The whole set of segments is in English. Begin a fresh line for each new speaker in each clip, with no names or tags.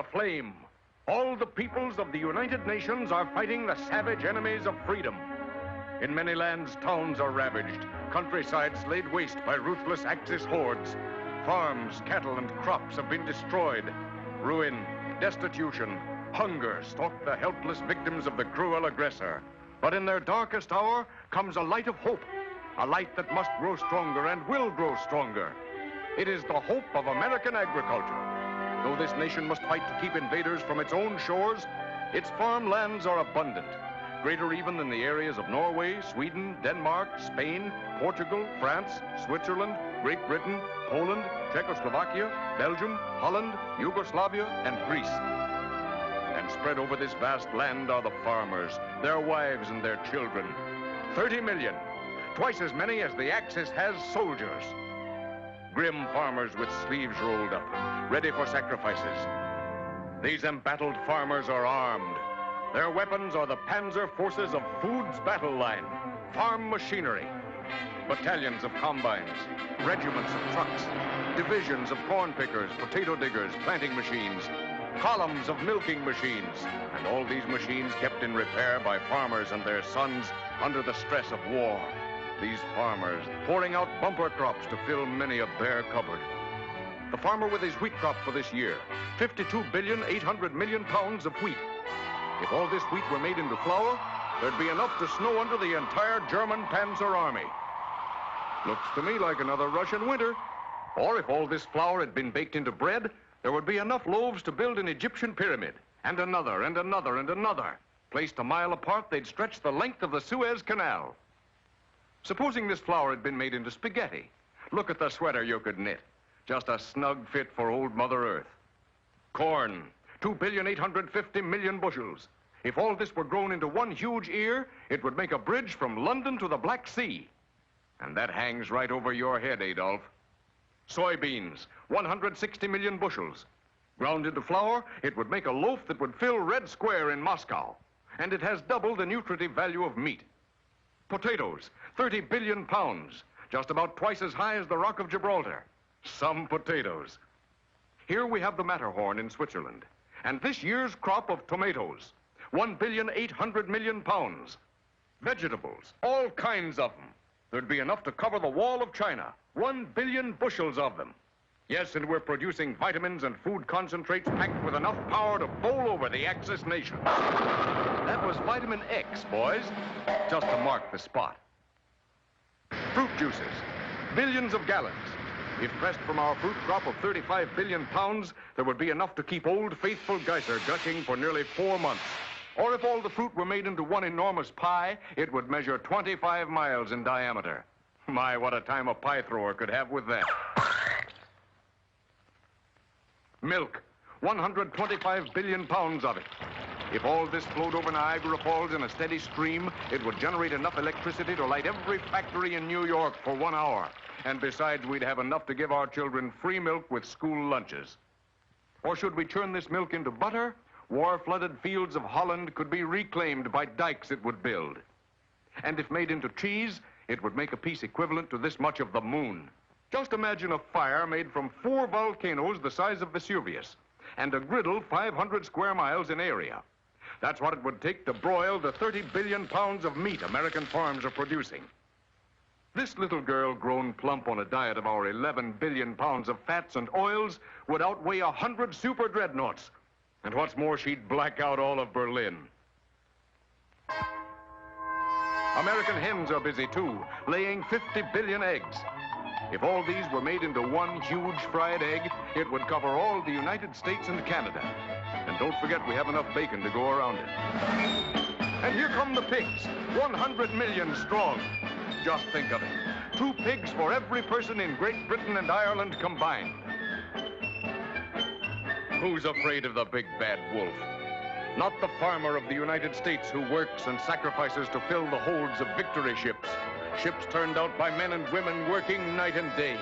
aflame. All the peoples of the United Nations are fighting the savage enemies of freedom. In many lands, towns are ravaged, countrysides laid waste by ruthless Axis hordes. Farms, cattle, and crops have been destroyed. Ruin, destitution, hunger stalk the helpless victims of the cruel aggressor. But in their darkest hour comes a light of hope, a light that must grow stronger and will grow stronger. It is the hope of American agriculture. Though this nation must fight to keep invaders from its own shores, its farmlands are abundant, greater even than the areas of Norway, Sweden, Denmark, Spain, Portugal, France, Switzerland, Great Britain, Poland, Czechoslovakia, Belgium, Holland, Yugoslavia, and Greece. And spread over this vast land are the farmers, their wives and their children. 30 million, twice as many as the Axis has soldiers. Grim farmers with sleeves rolled up, ready for sacrifices. These embattled farmers are armed. Their weapons are the panzer forces of food's battle line, farm machinery, battalions of combines, regiments of trucks, divisions of corn pickers, potato diggers, planting machines, columns of milking machines, and all these machines kept in repair by farmers and their sons under the stress of war. These farmers pouring out bumper crops to fill many a bare cupboard. The farmer with his wheat crop for this year, 52,800,000,000 pounds of wheat. If all this wheat were made into flour, there'd be enough to snow under the entire German Panzer Army. Looks to me like another Russian winter. Or if all this flour had been baked into bread, there would be enough loaves to build an Egyptian pyramid, and another, and another, and another. Placed a mile apart, they'd stretch the length of the Suez Canal. Supposing this flour had been made into spaghetti. Look at the sweater you could knit. Just a snug fit for old Mother Earth. Corn, 2,850,000,000 bushels. If all this were grown into one huge ear, it would make a bridge from London to the Black Sea. And that hangs right over your head, Adolf. Soybeans, 160 million bushels. Ground into flour, it would make a loaf that would fill Red Square in Moscow. And it has double the nutritive value of meat. Potatoes, 30 billion pounds, just about twice as high as the Rock of Gibraltar. Some potatoes. Here we have the Matterhorn in Switzerland, and this year's crop of tomatoes, 1,800,000,000 pounds. Vegetables, all kinds of them. There'd be enough to cover the wall of China, 1 billion bushels of them. Yes, and we're producing vitamins and food concentrates packed with enough power to bowl over the Axis nation. That was vitamin X, boys, just to mark the spot. Fruit juices, billions of gallons. If pressed from our fruit crop of 35 billion pounds, there would be enough to keep Old Faithful Geyser gushing for nearly 4 months. Or if all the fruit were made into one enormous pie, it would measure 25 miles in diameter. My, what a time a pie thrower could have with that. Milk, 125 billion pounds of it. If all this flowed over Niagara Falls in a steady stream, it would generate enough electricity to light every factory in New York for 1 hour. And besides, we'd have enough to give our children free milk with school lunches. Or should we turn this milk into butter? War-flooded fields of Holland could be reclaimed by dikes it would build. And if made into cheese, it would make a piece equivalent to this much of the moon. Just imagine a fire made from 4 volcanoes the size of Vesuvius, and a griddle 500 square miles in area. That's what it would take to broil the 30 billion pounds of meat American farms are producing. This little girl, grown plump on a diet of our 11 billion pounds of fats and oils, would outweigh 100 super dreadnoughts. And what's more, she'd black out all of Berlin. American hens are busy, too, laying 50 billion eggs. If all these were made into one huge fried egg, it would cover all the United States and Canada. And don't forget, we have enough bacon to go around it. And here come the pigs, 100 million strong. Just think of it. 2 pigs for every person in Great Britain and Ireland combined. Who's afraid of the big bad wolf? Not the farmer of the United States who works and sacrifices to fill the holds of victory ships. Ships turned out by men and women working night and day.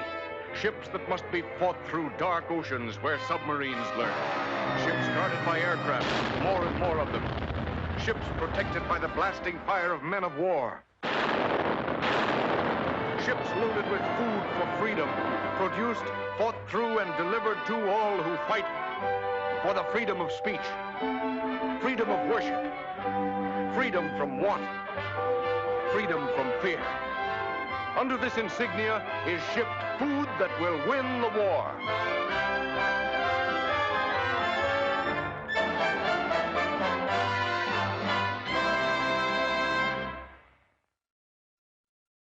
Ships that must be fought through dark oceans where submarines lurk. Ships guarded by aircraft, more and more of them. Ships protected by the blasting fire of men of war. Ships loaded with food for freedom, produced, fought through, and delivered to all who fight. for the freedom of speech, freedom of worship, freedom from want, freedom from fear. Under this insignia is shipped food that will win the war.